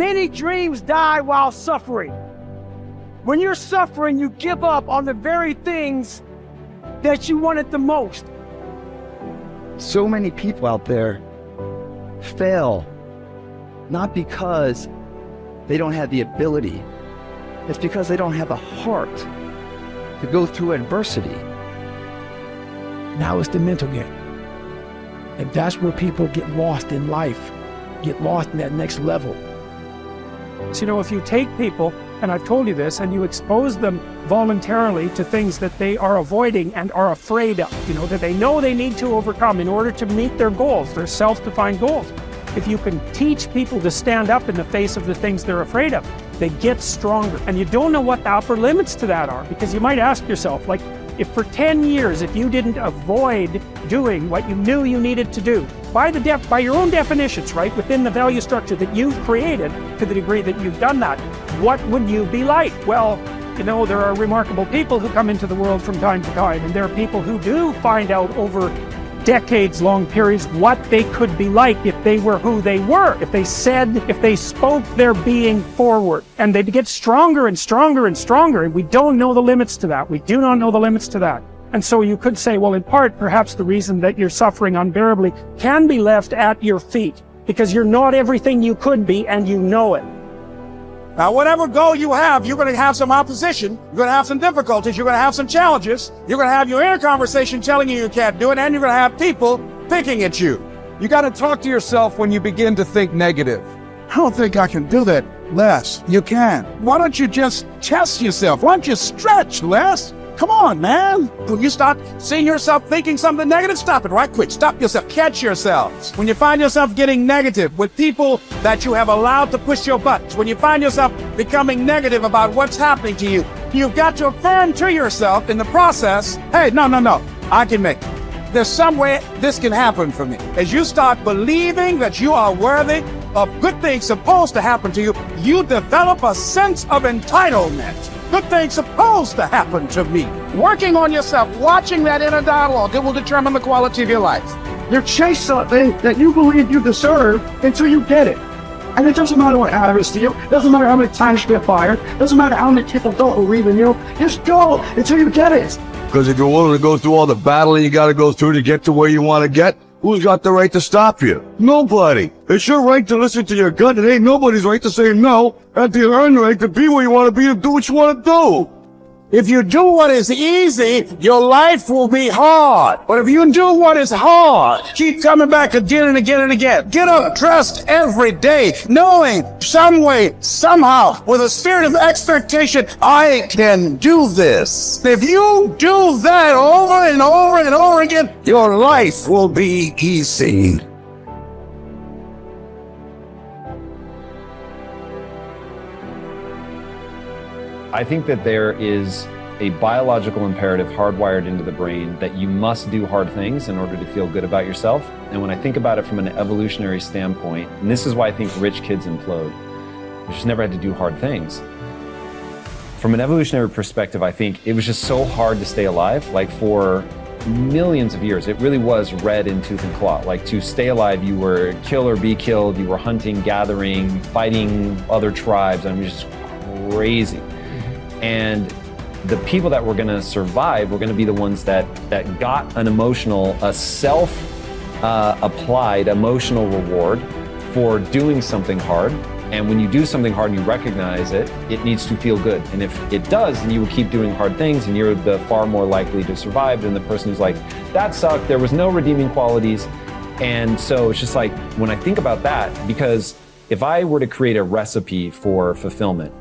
Many dreams die while suffering. When you're suffering, you give up on the very things that you wanted the most. So many people out there fail, not because they don't have the ability. It's because they don't have a heart to go through adversity. Now it's the mental game. And that's where people get lost in life, get lost in that next level. So, you know, if you take people, and I've told you this, and you expose them voluntarily to things that they are avoiding and are afraid of, you know, that they know they need to overcome in order to meet their goals, their self-defined goals. If you can teach people to stand up in the face of the things they're afraid of, they get stronger. And you don't know what the upper limits to that are, because you might ask yourself, like, if for 10 years, if you didn't avoid doing what you knew you needed to do, by your own definitions, right, within the value structure that you've created, to the degree that you've done that, what would you be like? Well, you know, there are remarkable people who come into the world from time to time, and there are people who do find out over decades-long periods what they could be like if they were who they were, if they spoke their being forward, and they'd get stronger and stronger and stronger, and we don't know the limits to that. We do not know the limits to that. And so you could say, well, in part, perhaps the reason that you're suffering unbearably can be left at your feet, because you're not everything you could be, and you know it. Now, whatever goal you have, you're going to have some opposition, you're going to have some difficulties, you're going to have some challenges, you're going to have your inner conversation telling you can't do it, and you're going to have people picking at you. You got to talk to yourself when you begin to think negative. I don't think I can do that, Les. You can. Why don't you just test yourself? Why don't you stretch, Les? Come on, man. When you start seeing yourself thinking something negative, stop it right quick. Stop yourself. Catch yourselves. When you find yourself getting negative with people that you have allowed to push your buttons, when you find yourself becoming negative about what's happening to you, you've got to affirm to yourself in the process, hey, no, I can make it. There's some way this can happen for me. As you start believing that you are worthy of good things supposed to happen to you, you develop a sense of entitlement. Good things supposed to happen to me. Working on yourself, watching that inner dialogue, it will determine the quality of your life. You chase something that you believe you deserve until you get it. And it doesn't matter what happens to you. It doesn't matter how many times you get fired. It doesn't matter how many people don't believe in you. Just go until you get it. Because if you're willing to go through all the battling you got to go through to get to where you want to get, who's got the right to stop you? Nobody. It's your right to listen to your gut. It ain't nobody's right to say no. And you earn the right to be where you want to be and do what you want to do. If you do what is easy, your life will be hard. But if you do what is hard, keep coming back again and again and again. Get up dressed every day, knowing some way, somehow, with a spirit of expectation, I can do this. If you do that over and over and over again, your life will be easy. I think that there is a biological imperative hardwired into the brain that you must do hard things in order to feel good about yourself. And when I think about it from an evolutionary standpoint, and this is why I think rich kids implode, they just never had to do hard things. From an evolutionary perspective, I think it was just so hard to stay alive. Like for millions of years, it really was red in tooth and claw. Like to stay alive, you were kill or be killed, you were hunting, gathering, fighting other tribes. I mean, it was just crazy. And the people that were going to survive were going to be the ones that got an emotional, a self-applied emotional reward for doing something hard. And when you do something hard and you recognize it, it needs to feel good. And if it does, then you will keep doing hard things and you're the far more likely to survive than the person who's like, that sucked, there was no redeeming qualities. And so it's just like, when I think about that, because if I were to create a recipe for fulfillment,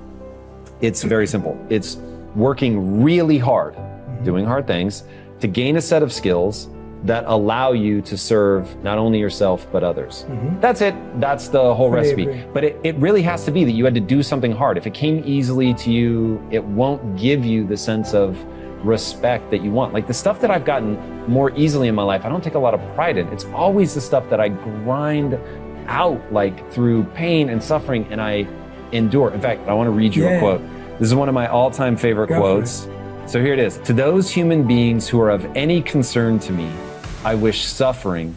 it's very simple. It's working really hard, doing hard things, to gain a set of skills that allow you to serve not only yourself, but others. That's it. That's the whole recipe. But it really has to be that you had to do something hard. If it came easily to you, it won't give you the sense of respect that you want. Like the stuff that I've gotten more easily in my life, I don't take a lot of pride in. It's always the stuff that I grind out, like through pain and suffering, and I endure. In fact, I want to read you a quote. This is one of my all-time favorite quotes. So here it is. To those human beings who are of any concern to me, I wish suffering,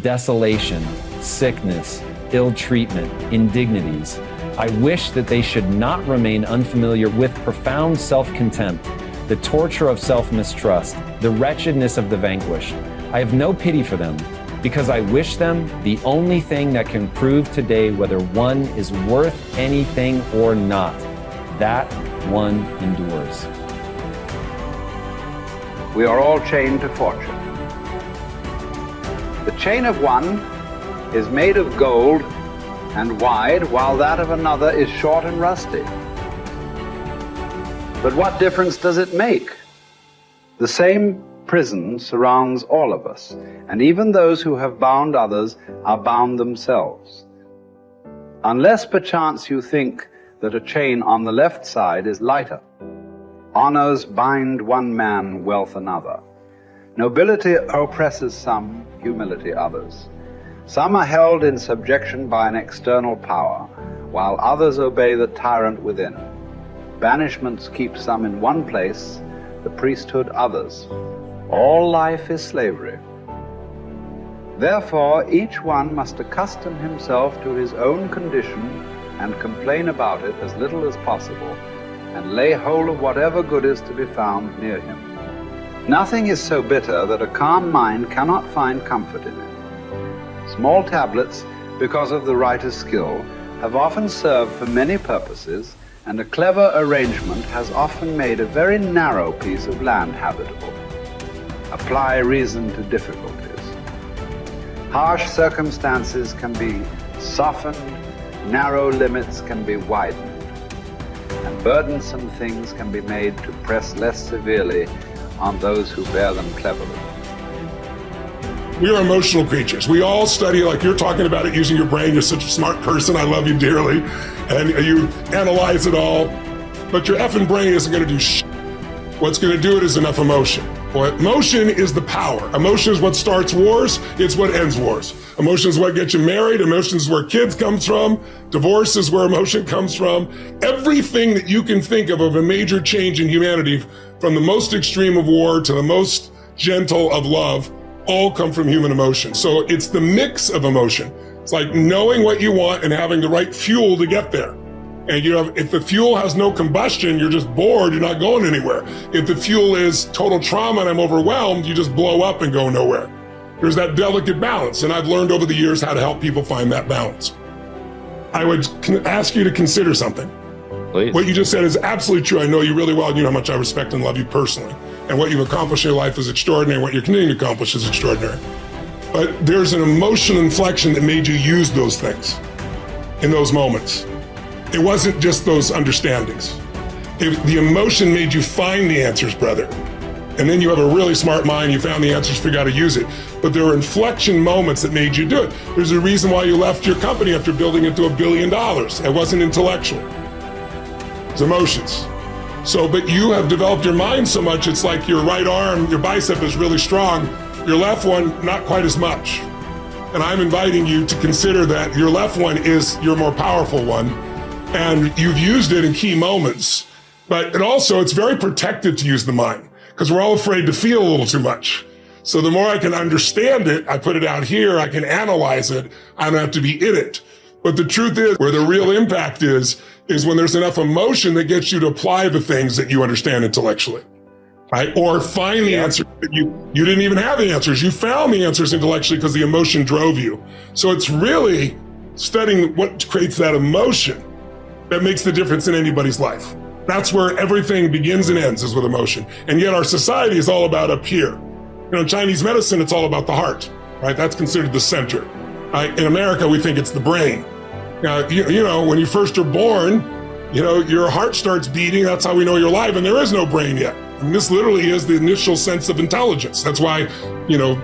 desolation, sickness, ill treatment, indignities. I wish that they should not remain unfamiliar with profound self-contempt, the torture of self-mistrust, the wretchedness of the vanquished. I have no pity for them, because I wish them the only thing that can prove today whether one is worth anything or not. That one endures. We are all chained to fortune. The chain of one is made of gold and wide, while that of another is short and rusty. But what difference does it make? The same prison surrounds all of us, and even those who have bound others are bound themselves. Unless perchance you think that a chain on the left side is lighter. Honors bind one man, wealth another. Nobility oppresses some, humility others. Some are held in subjection by an external power, while others obey the tyrant within. Banishments keep some in one place, the priesthood others. All life is slavery. Therefore, each one must accustom himself to his own condition and complain about it as little as possible, and lay hold of whatever good is to be found near him. Nothing is so bitter that a calm mind cannot find comfort in it. Small tablets, because of the writer's skill, have often served for many purposes, and a clever arrangement has often made a very narrow piece of land habitable. Apply reason to difficulties. Harsh circumstances can be softened, narrow limits can be widened, and burdensome things can be made to press less severely on those who bear them cleverly. We are emotional creatures. We all study, like you're talking about it, using your brain. You're such a smart person. I love you dearly. And you analyze it all. But your effing brain isn't going to do shit. What's going to do it is enough emotion. Well, emotion is the power. Emotion is what starts wars. It's what ends wars. Emotion is what gets you married. Emotion is where kids comes from. Divorce is where emotion comes from. Everything that you can think of a major change in humanity, from the most extreme of war to the most gentle of love, all come from human emotion. So it's the mix of emotion. It's like knowing what you want and having the right fuel to get there. And if the fuel has no combustion, you're just bored, you're not going anywhere. If the fuel is total trauma and I'm overwhelmed, you just blow up and go nowhere. There's that delicate balance, and I've learned over the years how to help people find that balance. I would ask you to consider something. Please. What you just said is absolutely true. I know you really well, and you know how much I respect and love you personally. And what you've accomplished in your life is extraordinary. What you're continuing to accomplish is extraordinary. But there's an emotional inflection that made you use those things in those moments. It wasn't just those understandings. The emotion made you find the answers, brother. And then you have a really smart mind, you found the answers, figure out how to use it. But there were inflection moments that made you do it. There's a reason why you left your company after building it to $1 billion. It wasn't intellectual. It's emotions. So, but you have developed your mind so much, it's like your right arm, your bicep is really strong, your left one, not quite as much. And I'm inviting you to consider that your left one is your more powerful one, and you've used it in key moments. But it's very protected to use the mind, because we're all afraid to feel a little too much. So the more I can understand it, I put it out here, I can analyze it, I don't have to be in it. But the truth is, where the real impact is when there's enough emotion that gets you to apply the things that you understand intellectually, right? Or find the answer that you didn't even have the answers. You found the answers intellectually because the emotion drove you. So it's really studying what creates that emotion that makes the difference in anybody's life. That's where everything begins and ends, is with emotion. And yet our society is all about up here. In Chinese medicine, it's all about the heart, right? That's considered the center. In America, we think it's the brain. Now, when you first are born, your heart starts beating. That's how we know you're alive, and there is no brain yet. And this literally is the initial sense of intelligence. That's why,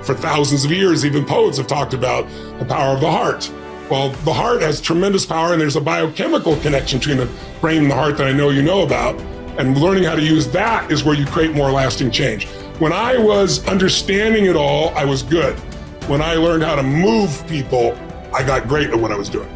for thousands of years, even poets have talked about the power of the heart. Well, the heart has tremendous power, and there's a biochemical connection between the brain and the heart that I know you know about. And learning how to use that is where you create more lasting change. When I was understanding it all, I was good. When I learned how to move people, I got great at what I was doing.